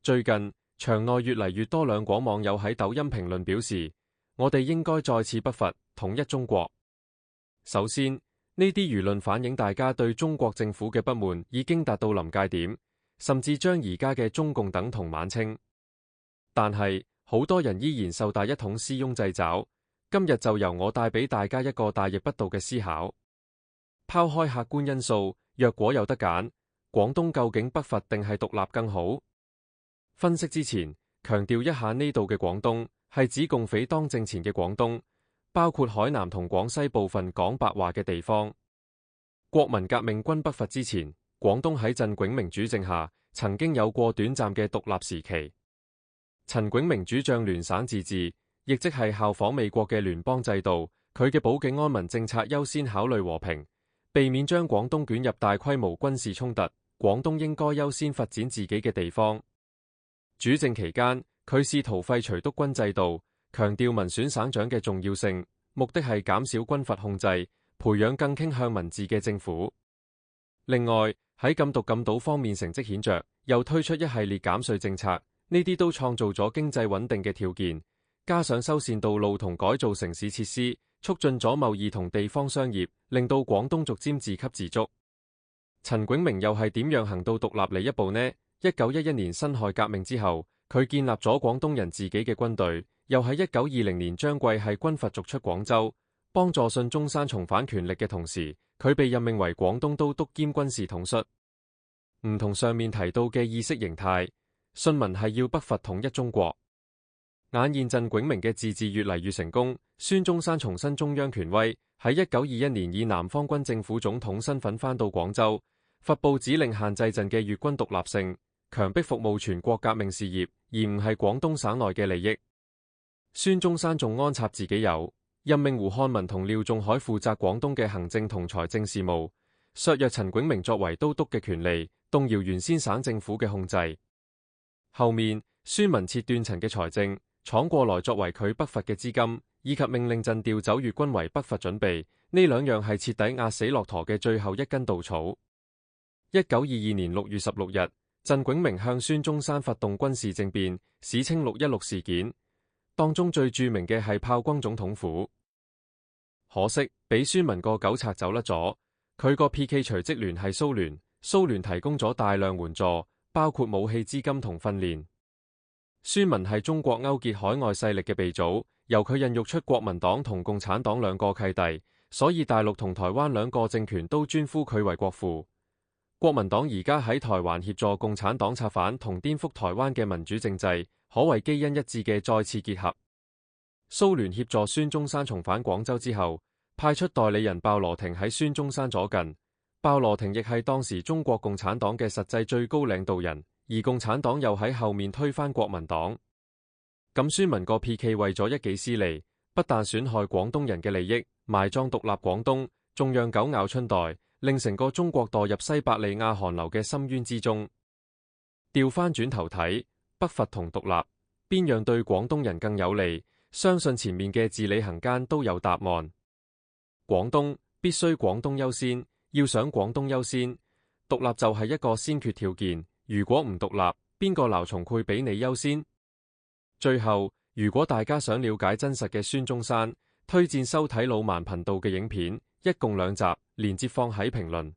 最近，場內越嚟越多兩廣網友喺抖音評論表示，我哋應該再次北伐，統一中國。首先，呢啲輿論反映大家對中國政府嘅不滿已經達到臨界點，甚至將而家嘅中共等同晚清。但係，好多人依然受大一統絲擁掣肘。今日就由我帶俾大家一個大逆不道嘅思考。拋開客觀因素，若果有得揀，廣東究竟北伐定係獨立更好？分析之前，強調一下呢度嘅廣東係指共匪當政前嘅廣東，包括海南同廣西部分講白話嘅地方。國民革命軍北伐之前，廣東喺陳炯明主政下曾經有過短暫嘅獨立時期。陳炯明主張聯省自治，亦即係效仿美國嘅聯邦制度。佢嘅保境安民政策優先考慮和平，避免將廣東捲入大規模軍事衝突。廣東應該優先發展自己嘅地方。主政期間，佢試圖廢除督軍制度，強調民選省長嘅重要性，目的係減少軍閥控制，培養更傾向民治嘅政府。另外，喺禁毒禁賭方面成績顯著，又推出一系列減稅政策，呢啲都創造咗經濟穩定嘅條件。加上修繕道路同改造城市設施，促進咗貿易同地方商業，令到廣東逐漸自給自足。陳炯明又係點樣行到獨立呢一步呢？1911年辛亥革命之後，佢建立咗廣東人自己嘅軍隊，又喺1920年張桂係軍閥逐出廣州，幫助孫中山重返權力嘅同時，佢被任命為廣東都督兼軍事統率。唔同上面提到嘅意識形態，信文係要北伐統一中國。眼見陳炯明嘅自治越嚟越成功，孫中山重申中央權威，喺1921年以南方軍政府總統身份返到廣州，發布指令限制陳嘅粵軍獨立性，強迫服務全國革命事業，而唔係廣東省內嘅利益。孫中山仲安插自己有任命胡漢民同廖仲愷負責廣東嘅行政同財政事務，削弱陳炯明作為都督嘅權利，動搖原先省政府嘅控制。後面孫文切斷陳嘅財政，闖過來作為佢北伐嘅資金，以及命令陳調走粵軍為北伐準備，呢兩樣係徹底壓死駱駝嘅最後一根稻草。1922年6月16日，陳炯明向孫中山發動軍事政變，史稱616事件，當中最著名嘅係炮轟總統府。可惜俾孫文個狗賊走甩咗，佢個 PK 隨即聯繫蘇聯，蘇聯提供咗大量援助，包括武器資金同訓練。孫文係中國勾結海外勢力嘅鼻祖，由佢孕育出國民黨同共產黨兩個契弟，所以大陸同台灣兩個政權都尊呼佢為國父。國民黨而家喺台灣協助共產黨策反同顛覆台灣嘅民主政制，可謂基因一致嘅再次結合。蘇聯協助孫中山重返廣州之後，派出代理人鮑羅廷喺孫中山左近，鮑羅廷亦係當時中國共產黨嘅實際最高領導人。而共產黨又喺後面推翻國民黨，咁孫文個 PK 為咗一己私利，不但損害廣東人嘅利益，埋葬獨立廣東，仲讓狗咬春袋，令成個中國墮入西伯利亞寒流嘅深淵之中。調翻轉頭睇，北伐同獨立，邊樣對廣東人更有利？相信前面嘅字裏行間都有答案。廣東必須廣東優先，要想廣東優先，獨立就係一個先決條件。如果唔獨立，邊個劉松佩比你優先？最後，如果大家想了解真實嘅孫中山，推薦收睇老萬頻道嘅影片，一共2集，連接放喺評論。